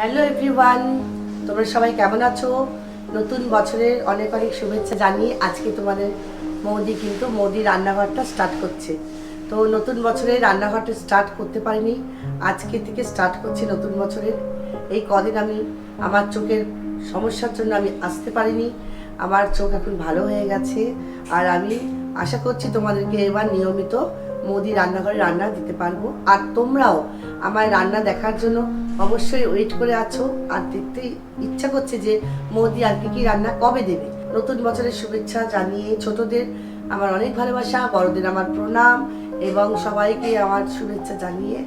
Hello everyone, তোমরা সবাই কেমন আছো? নতুন বছরের অনেক অনেক শুভেচ্ছা জানিয়ে আজকে তোমাদের মৌদি রান্নাঘরটা স্টার্ট করছে। তো নতুন বছরে রান্নাঘরটা স্টার্ট করতে পারিনি, আজকে থেকে স্টার্ট করছি নতুন বছরের। এই কদিন আমি আমার চোখের সমস্যার জন্য আমি আসতে পারিনি, আমার চোখ এখন ভালো হয়ে গেছে। আর আমি আশা করছি তোমাদেরকে এবার নিয়মিত মৌদি রান্নাঘরে রান্না দিতে পারবো। আর তোমরাও আমার রান্না দেখার জন্য অবশ্যই ওয়েট করে আছো, আর দেখতে ইচ্ছা করছে যে মৌদি আর কি রান্না কবে দেবে। নতুন বছরের শুভেচ্ছা জানিয়ে ছোটদের আমার অনেক ভালোবাসা, বড়দের আমার প্রণাম এবং সবাইকে আমার শুভেচ্ছা জানিয়ে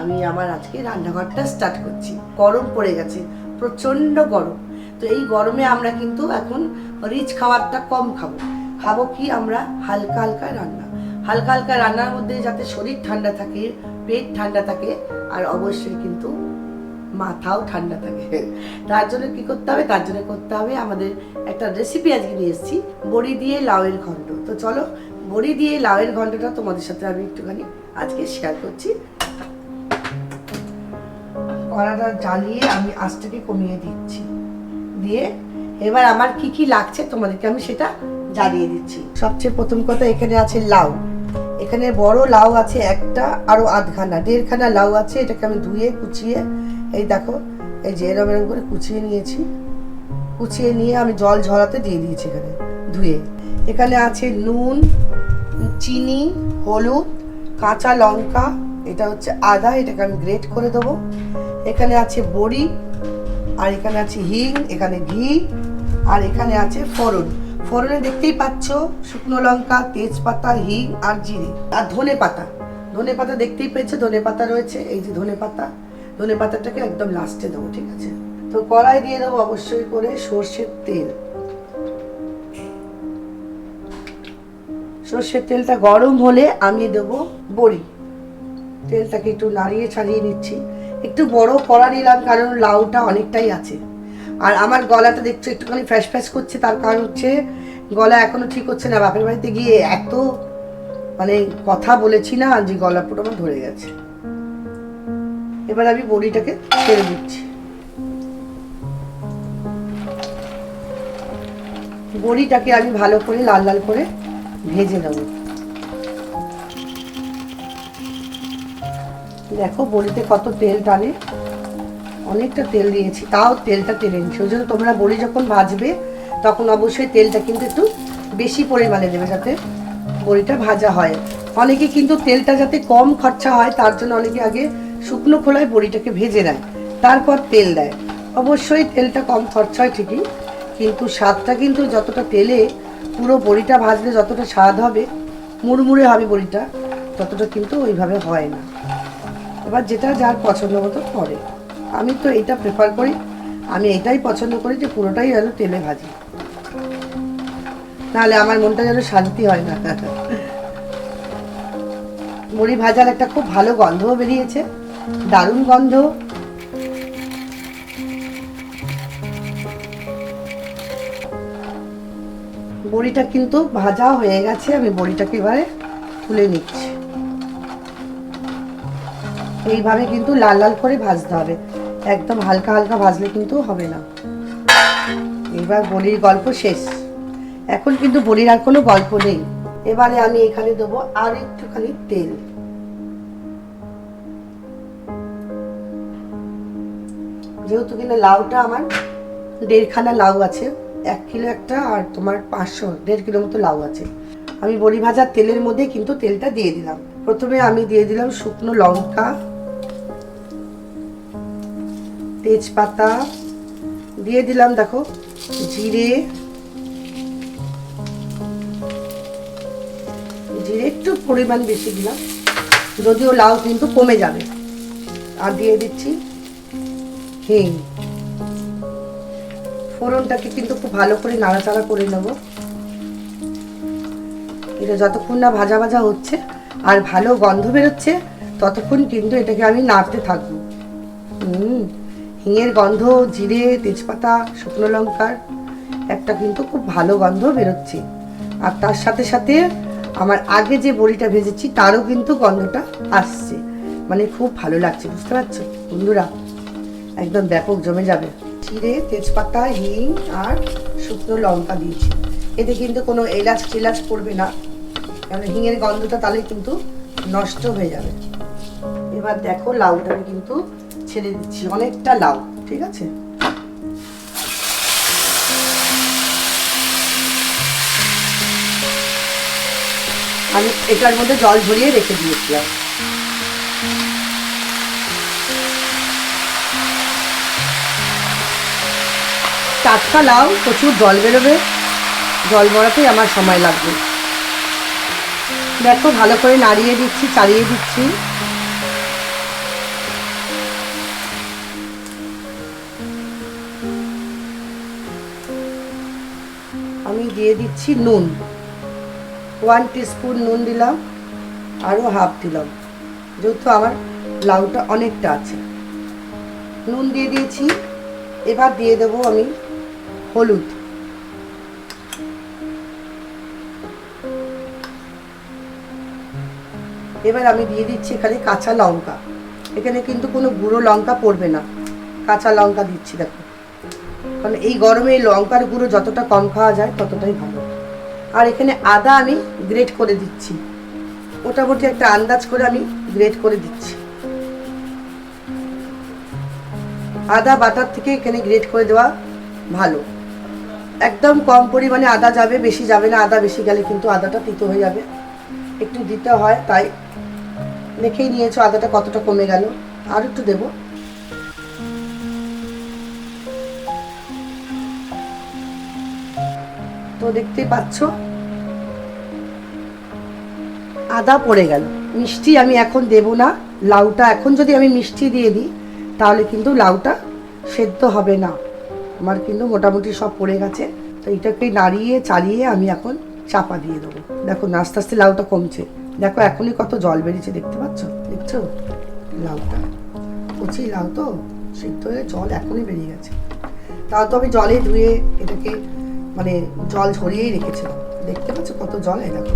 আমি আমার আজকে রান্নাঘরটা স্টার্ট করছি। গরম পড়ে গেছে, প্রচণ্ড গরম। তো এই গরমে আমরা কিন্তু এখন রিচ খাবারটা কম খাবো কি আমরা হালকা হালকা রান্নার মধ্যে যাতে শরীর ঠান্ডা থাকে, পেট ঠান্ডা থাকে, আর অবশ্যই কিন্তু মাথাও ঠান্ডা থাকে। তার জন্য কি করতে হবে? তার জন্য করতে হবে আমাদের একটা রেসিপি আজকে নিয়ে এসেছি, বড়ি দিয়ে লাউয়ের ঘন্ট। তো চলো বড়ি দিয়ে লাউয়ের ঘন্টটা তোমাদের সাথে আমি একটুখানি আজকে শেয়ার করছি। কড়াটা জ্বালিয়ে আমি আঁচটাকে কমিয়ে দিচ্ছি, দিয়ে এবার আমার কি কি লাগছে তোমাদেরকে আমি সেটা জানিয়ে দিচ্ছি। সবচেয়ে প্রথম কথা, এখানে আছে লাউ। এখানে বড় লাউ আছে একটা, আরো আধখানা 1.5খানা লাউ আছে। এটাকে আমি ধুয়ে কুচিয়ে, এই দেখো এই যে এরম করে কুচিয়ে নিয়েছি। কুচিয়ে নিয়ে আমি জল ঝরাতে দিয়ে দিয়েছি এখানে ধুয়ে। এখানে আছে নুন, চিনি, হলুদ, কাঁচা লঙ্কা, এটা হচ্ছে আদা, এটাকে আমি গ্রেট করে দেবো। এখানে আছে বড়ি, আর এখানে আছে হিং, এখানে ঘি, আর এখানে আছে ফোড়ন। ফোড়নে দেখতেই পাচ্ছ শুকনো লঙ্কা, তেজপাতা, হিং আর জিরে, আর ধনে পাতা দেখতেই পেয়েছো, ধনে পাতা রয়েছে। এই যে ধনে পাতাটাকে একদম লাস্টে দেবো, ঠিক আছে? তো কড়াই দিয়ে দেবো অবশ্যই করে সর্ষের তেল। সর্ষের তেলটা গরম হলে আমি দেবো বড়ি। তেলটাকে একটু নাড়িয়ে ছাড়িয়ে নিচ্ছি। একটু বড় কড়া নিলাম কারণ লাউটা অনেকটাই আছে। আর আমার গলাটা দেখছো একটুখানি ফ্যাস করছে, তার কারণ হচ্ছে গলা এখনো ঠিক হচ্ছে না। বাপের বাড়িতে গিয়ে এত কথা বলেছি না যে গলা পুরো আমার ধরে গেছে। এবার আমি বড়িটাকে ছেড়ে দিচ্ছি। বড়িটাকে আমি ভালো করে লাল লাল করে ভেজে নেব। দেখো বড়িতে কত তেল টানে, অনেকটা তেল দিয়েছি, তাও তেলটা টেনে নিচ্ছি। ওই জন্য তোমরা বড়ি যখন ভাজবে তখন অবশ্যই তেলটা কিন্তু একটু বেশি পরিমাণে দেবে, যাতে বড়িটা ভাজা হয়। অনেকে কিন্তু তেলটা যাতে কম খরচা হয় তার জন্য অনেকে আগে শুকনো খোলায় বড়িটাকে ভেজে নেয়, তারপর তেল দেয়। অবশ্যই তেলটা কম খরচা হয় ঠিকই, কিন্তু স্বাদটা কিন্তু যতটা তেলে পুরো বড়িটা ভাজলে যতটা স্বাদ হবে, মুড়মুড়ে হবে বড়িটা, ততটা কিন্তু ওইভাবে হয় না। এবার যেটা যার পছন্দ মতো করে, আমি তো এটা প্রেফার করি, আমি এটাই পছন্দ করি যে পুরোটাই যেন তেলে ভাজি, নাহলে আমার মনটা যেন শান্তি হয় না। বড়ি ভাজার একটা খুব ভালো গন্ধও বেরিয়েছে, দারুণ গন্ধ। বড়িটা কিন্তু ভাজা হয়ে গেছে, আমি বড়িটাকে এবারে তুলে নিচ্ছি। এইভাবে কিন্তু লাল লাল করে ভাজতে হবে, একদম হালকা হালকা ভাজলে কিন্তু হবে না। এবার বড়ির গল্প শেষ, এখন কিন্তু বড়ির আর কোনো গল্প নেই। এবারে আমি এখানে দেবো আর একটুখানি তেল। যেহেতু কিনা লাউটা আমার 1.5খানা লাউ আছে, 1 কিলো একটা, আর তোমার 1.5 কিলো মতো লাউ আছে। আমি বড়ি ভাজার তেলের মধ্যে কিন্তু তেলটা দিয়ে দিলাম। প্রথমে আমি দিয়ে দিলাম শুকনো লঙ্কা, তেজপাতা, দিয়ে দিলাম দেখো জিরে একটু পরিমাণ বেশি দিলাম, যদিও লাউ কিন্তু কমে যাবে। আর দিয়ে দিচ্ছি হিং। ফোড়নটাকে কিন্তু খুব ভালো করে নাড়াচাড়া করে নেব। এটা যতক্ষণ না ভাজা ভাজা হচ্ছে আর ভালো গন্ধ বেরোচ্ছে ততক্ষণ কিন্তু এটাকে আমি নাড়তে থাকবো। হিঙের গন্ধ, জিরে, তেজপাতা, শুকনো লঙ্কার একটা কিন্তু খুব ভালো গন্ধ বেরোচ্ছে। আর তার সাথে সাথে আমার আগে যে বড়িটা ভেজেছি তারও কিন্তু গন্ধটা আসছে, খুব ভালো লাগছে, বুঝতে পারছো বন্ধুরা? একদম ব্যাপক জমে যাবে। জিরে, তেজপাতা, হিং আর শুকনো লঙ্কা দিয়েছি। এতে কিন্তু কোনো এলাচ টেলাচ পড়বে না, কারণ হিঙের গন্ধটা তাহলে কিন্তু নষ্ট হয়ে যাবে। এবার দেখো লাউটা আমি কিন্তু ছেড়ে দিচ্ছি, অনেকটা লাউ, ঠিক আছে। আমি এটার মধ্যে জল ঝরিয়ে রেখে দিয়েছিলাম। টাটকা লাউ প্রচুর জল বেরোবে, জল মরাতেই আমার সময় লাগবে। দেখো ভালো করে নাড়িয়ে দিচ্ছি, চালিয়ে দিচ্ছি। আমি দিয়ে দিচ্ছি নুন, 1 টিস্পুন নুন দিলাম, আরও হাফ দিলাম, যেহেতু আমার লাউটা অনেকটা আছে। নুন দিয়ে দিয়েছি। এবার দিয়ে দেবো আমি হলুদ, এবার আমি দিয়ে দিচ্ছি এখানে কাঁচা লঙ্কা। এখানে কিন্তু কোনো গুঁড়ো লঙ্কা পড়বে না, কাঁচা লঙ্কা দিচ্ছি। দেখো, কারণ এই গরমে লঙ্কার গুঁড়ো যতটা কম খাওয়া যায় ততটাই ভালো। আর এখানে আদা আমি গ্রেট করে দিচ্ছি, মোটামুটি একটা আন্দাজ করে আমি গ্রেট করে দিচ্ছি। আদা বাটার থেকে এখানে গ্রেট করে দেওয়া ভালো। একদম কম পরিমাণে আদা যাবে, বেশি যাবে না। আদা বেশি গেলে কিন্তু আদাটা তিতো হয়ে যাবে, একটু দিতে হয়। তাই দেখেই নিয়েছো আদাটা কতটা কমে গেল, আর একটু দেব। তো দেখতেই পাচ্ছ আদা পড়ে গেল। মিষ্টি আমি এখন দেব না, লাউটা এখন যদি আমি মিষ্টি দিয়ে দিই তাহলে কিন্তু লাউটা সেদ্ধ হবে না। আমার কিন্তু মোটামুটি সব পড়ে গেছে। তো এটাকে নাড়িয়ে চালিয়ে আমি এখন চাপা দিয়ে দেবো। দেখো আস্তে আস্তে লাউটা কমছে। দেখো এখনই কত জল বেরিয়েছে, দেখতে পাচ্ছ? দেখছো লাউটা কচি লাউ তো, সিদ্ধ হয়ে জল এখনই বেরিয়ে গেছে। তাও তো আমি জলে ধুয়ে এটাকে মানে জল ঝরিয়েই রেখেছিলাম। দেখতে পাচ্ছ কত জল? দেখো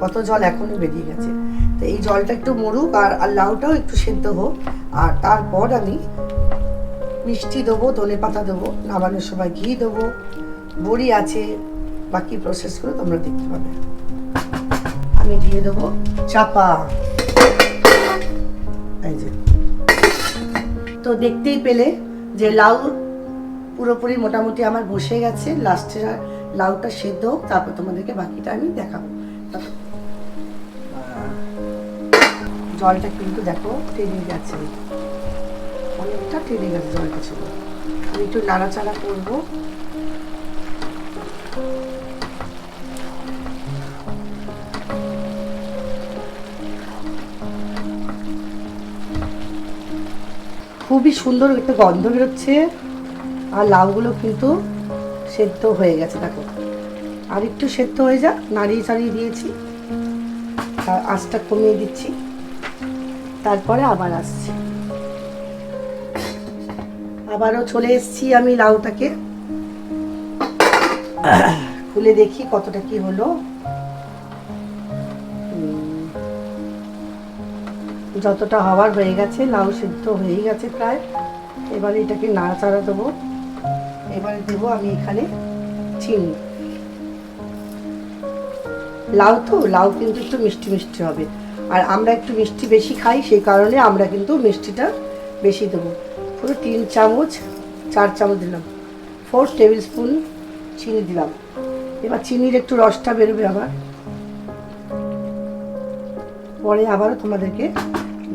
কত জল এখনই বেরিয়ে গেছে। তো এই জলটা একটু মরুক আর লাউটাও একটু সেদ্ধ হোক, আর তারপর আমি মিষ্টি দেবো, ধনে পাতা দেবো, নামানোর সময় ঘি দেবো, বড়ি আছে, বাকি প্রসেসগুলো তোমরা দেখতে পাবে। আমি দিয়ে দেবো চাপা। এই যে তো দেখতেই পেলে যে লাউ পুরোপুরি মোটামুটি আমার বসে গেছে। লাস্টে লাউটা সেদ্ধ হোক, তারপর তোমাদেরকে বাকিটা আমি দেখাবো। জলটা কিন্তু দেখো টেনে গেছে, অনেকটা টেনে গেছে জলটা ছিল। আমি একটু নাড়াচাড়া করবো। খুবই সুন্দর একটা গন্ধ বেরোচ্ছে, আর লাউগুলো কিন্তু সেদ্ধ হয়ে গেছে। দেখো আর একটু সেদ্ধ হয়ে যাক, নাড়িয়ে চাড়িয়ে দিয়েছি, আঁচটা কমিয়ে দিচ্ছি, তারপরে আবার আসছি। আবারও চলে এসেছি আমি। লাউটাকে খুলে দেখি কতটা কি হলো। যতটা হওয়ার হয়ে গেছে, লাউ সিদ্ধ হয়েই গেছে প্রায়। এবারে এটাকে নাড়াচাড়া দেবো। এবারে দেবো আমি এখানে চিনি। লাউ তো, লাউ কিন্তু একটু মিষ্টি মিষ্টি হবে, আর আমরা একটু মিষ্টি বেশি খাই, সেই কারণে আমরা কিন্তু মিষ্টিটা বেশি দেবো। পুরো 3 চামচ 4 চামচ দিলাম, 4 টেবিল স্পুন চিনি দিলাম। এবার চিনির একটু রসটা বেরোবে, আবার পরে আবারও তোমাদেরকে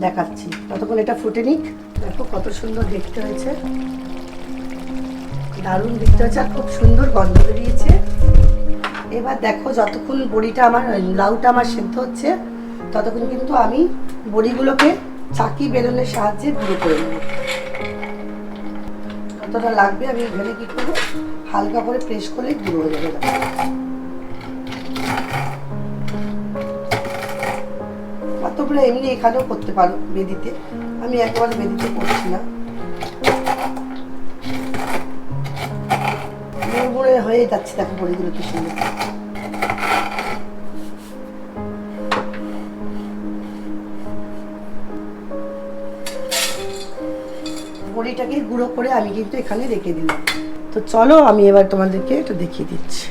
দেখাচ্ছি। ততক্ষণ এটা ফুটে নিক। দেখো কত সুন্দর দেখতে হয়েছে, দারুণ দেখতে হয়েছে, আর খুব সুন্দর গন্ধ বেরিয়েছে। এবার দেখো যতক্ষণ বড়িটা আমার, লাউটা আমার সেদ্ধ হচ্ছে, ততক্ষণ কিন্তু আমি বড়িগুলোকে চাকি বেলনের সাহায্যে গুঁড়ো করে নেব। কতটা লাগবে আমি এখানে কি করবো, হালকা করে প্রেস করলে গুঁড়ো হয়ে যাবে। তোমরা এমনি এখানেও করতে পারো বেদিতে, আমি একবার বেদিতে করছি না। মুড়মুড়ে হয়ে যাচ্ছে, দেখো বড়িগুলো কি সুন্দর। বড়িটাকে গুঁড়ো করে আমি কিন্তু এখানে রেখে দিলাম। তো চলো আমি এবার তোমাদেরকে একটু দেখিয়ে দিচ্ছি।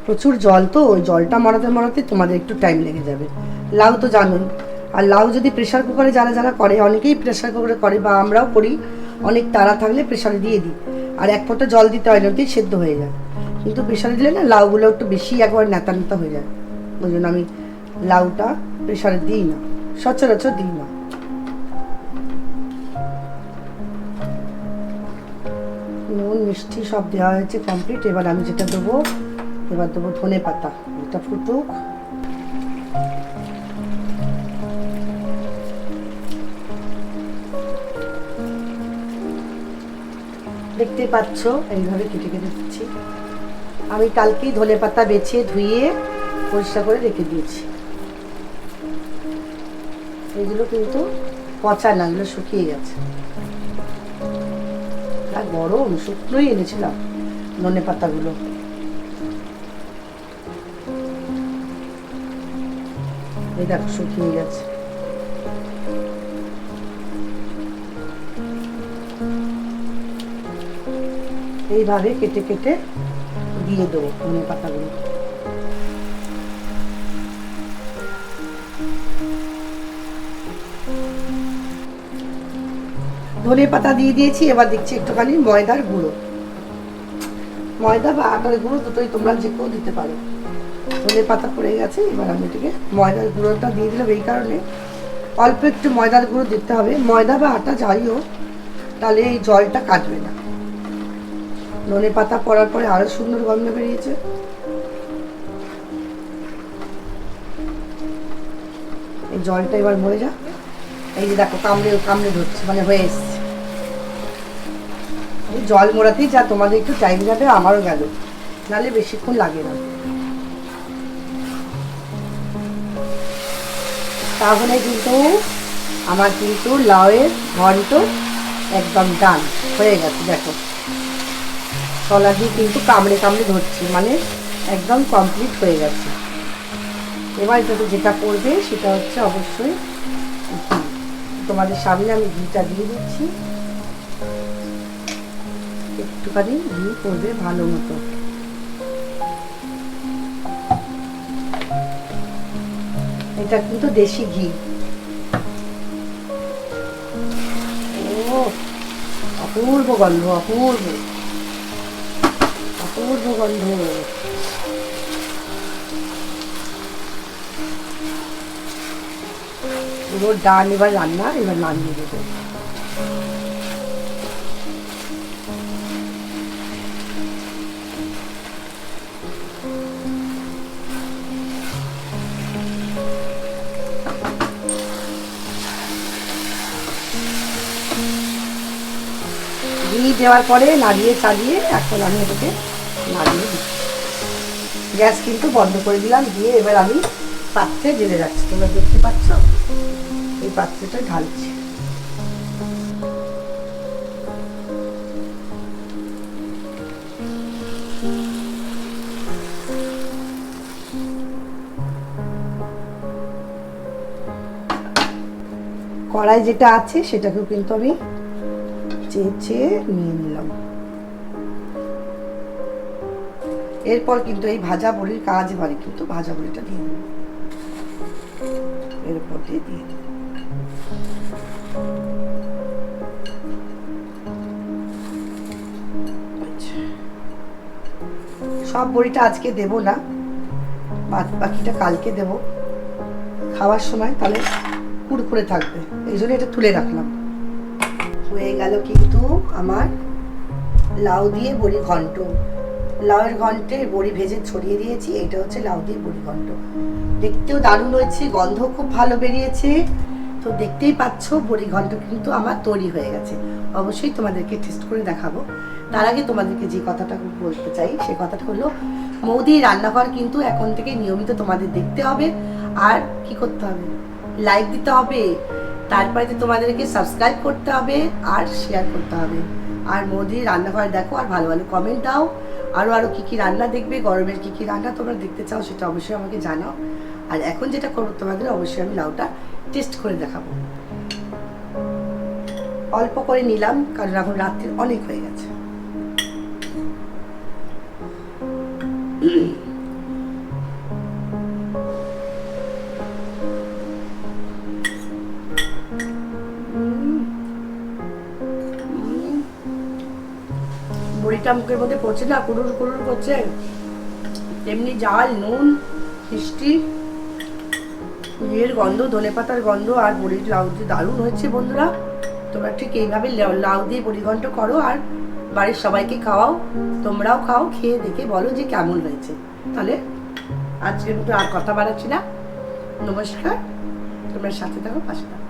প্রচুর জল, তো ওই জলটা মরাতে মরাতে তোমাদের একটু টাইম লেগে যাবে। লাউ তো জানোই, আর লাউ যদি প্রেশার কুকারে যারা যারা করে, অনেকেই প্রেশার কুকারে করে বা আমরাও করি, অনেক তাড়া থাকলে প্রেশারে দিয়ে দিই, আর এক ফোঁটা জল দিতে হয় না, ওতেই সেদ্ধ হয়ে যায়। কিন্তু প্রেশারে দিলে না লাউগুলো একটু বেশি একবার নেতা নেতা হয়ে যায়, ওই জন্য আমি লাউটা প্রেশারে দিই না, সচরাচর দিই না। নুন মিষ্টি সব দেওয়া হয়েছে কমপ্লিট। এবার আমি যেটা দেবো, এবার দেবো ধনে পাতা। এটা ফুটুক। দেখতে পাচ্ছ এইভাবে কেটে কেটে দিচ্ছি। আমি কালকেই ধনে পাতা বেছে ধুয়ে পরিষ্কার করে রেখে দিয়েছি। এগুলো কিন্তু পচা না, এগুলো শুকিয়ে গেছে। আর গরম, শুকনোই এনেছিলাম ধনে পাতাগুলো। এই দেখো শুকিয়ে গেছে। এইভাবে কেটে কেটে দিয়ে দেবো ধনে পাতাগুলো। ধনে পাতা দিয়ে দিয়েছি। এবার দিচ্ছি একটুখানি ময়দার গুঁড়ো। ময়দা বা আটার গুঁড়ো দুটোই তোমরা যে কেউ দিতে পারো। ধনে পাতা পড়ে গেছে, এবার আমি এটাকে ময়দার গুঁড়োটা দিয়ে দিলাম। এই কারণে অল্প একটু ময়দার গুঁড়ো দিতে হবে, ময়দা বা আটা যাই হোক, তাহলে এই জলটা কাটবে না। ধনে পাতা পড়ার পরে আরো সুন্দর গন্ধ বেরিয়েছে। এই জলটা এবার মরে যা। এই যে দেখো কামড়ে কামড়ে ধরছে, মানে হয়ে এসছে। এই জল মোড়াতেই যা তোমাদের একটু টাইম যাবে, আমারও গেল, নাহলে বেশিক্ষণ লাগে না। তাহলে কিন্তু আমার কিন্তু লাউয়ের ঘন্ট একদম ডান হয়ে গেছে। দেখো তলা দিয়ে কিন্তু কামড়ে কামড়ে ধরছি, মানে একদম কমপ্লিট হয়ে গেছে। এবার এটাতে যেটা করবে সেটা হচ্ছে অবশ্যই ঘি। তোমাদের সামনে আমি ঘিটা দিয়ে দিচ্ছি। একটুখানি ঘি করবে ভালো মতো। এটা কিন্তু দেশি ঘি। ও অপূর্ব গন্ধ, অপূর্ব অপূর্ব গন্ধ। পুরো ডান এবার রান্না, এবার নামিয়ে দেবো। ঘি দেওয়ার পরে নাড়িয়ে চালিয়ে এখন আমি এটাকে নাড়িয়ে দিচ্ছি। গ্যাস কিন্তু বন্ধ করে দিলাম, দিয়ে এবার আমি পাত্রে ঢেলে রাখছি। তোমরা দেখতে পাচ্ছ, এই পাত্রটা ঢালছি। কড়াই যেটা আছে সেটাকেও কিন্তু আমি চেঁচে নিয়ে নিলাম। এরপর কিন্তু এই ভাজা বড়ির কাজ, বাড়ি কিন্তু ভাজা বড়িটা দিয়ে দেবো, এরপর দিয়ে দিয়ে সব বড়িটা আজকে দেব না, বাদ বাকিটা কালকে দেব খাওয়ার সময়, তাহলে কুড়কুড়ে থাকবে, এই জন্য এটা তুলে রাখলাম। হয়ে গেল কিন্তু আমার লাউ দিয়ে বড়ি ঘন্ট। লাউয়ের ঘন্টে বড়ি ভেজে ছড়িয়ে দিয়েছি। এটা হচ্ছে লাউ দিয়ে বড়ি ঘন্ট। দেখতেও দারুণ হয়েছে, গন্ধ খুব ভালো বেরিয়েছে। তো দেখতেই পাচ্ছ বড়ি ঘন্ট কিন্তু আমার তৈরি হয়ে গেছে। অবশ্যই তোমাদেরকে টেস্ট করে দেখাবো। তার আগে তোমাদেরকে যে কথাটা বলতে চাই সে কথাটা হলো, মৌদির রান্নাঘর কিন্তু এখন থেকে নিয়মিত তোমাদের দেখতে হবে। আর কি করতে হবে, লাইক দিতে হবে, তারপরে তোমাদেরকে সাবস্ক্রাইব করতে হবে আর শেয়ার করতে হবে। আর মৌদির রান্নাঘর দেখো, আর ভালো ভালো কমেন্ট দাও, আরও কী কী রান্না দেখবে, গরমের কী কী রান্না তোমরা দেখতে চাও সেটা অবশ্যই আমাকে জানাও। আর এখন যেটা করবো তোমাদের, অবশ্যই আমি লাউটা টেস্ট করে দেখাবো। অল্প করে নিলাম কারণ এখন রাত্রি অনেক হয়ে গেছে। বড়িটা মুখের মধ্যে পড়ছে না, কুড়ুর কুড়ুর করছে, তেমনি ঝাল, নুন, মিষ্টি, এর গন্ধ, ধনেপাতার গন্ধ আর বড়ির লাউ দিয়ে দারুণ হয়েছে। বন্ধুরা তোমরা ঠিক এইভাবে লাউ দিয়ে বড়ি ঘন্ট করো আর বাড়ির সবাইকে খাওয়াও, তোমরাও খাও, খেয়ে দেখে বলো যে কেমন হয়েছে। তাহলে আজকের মতো আর কথা বাড়াচ্ছি না, নমস্কার, তোমরা সাথে থাকো, পাশে থাকো।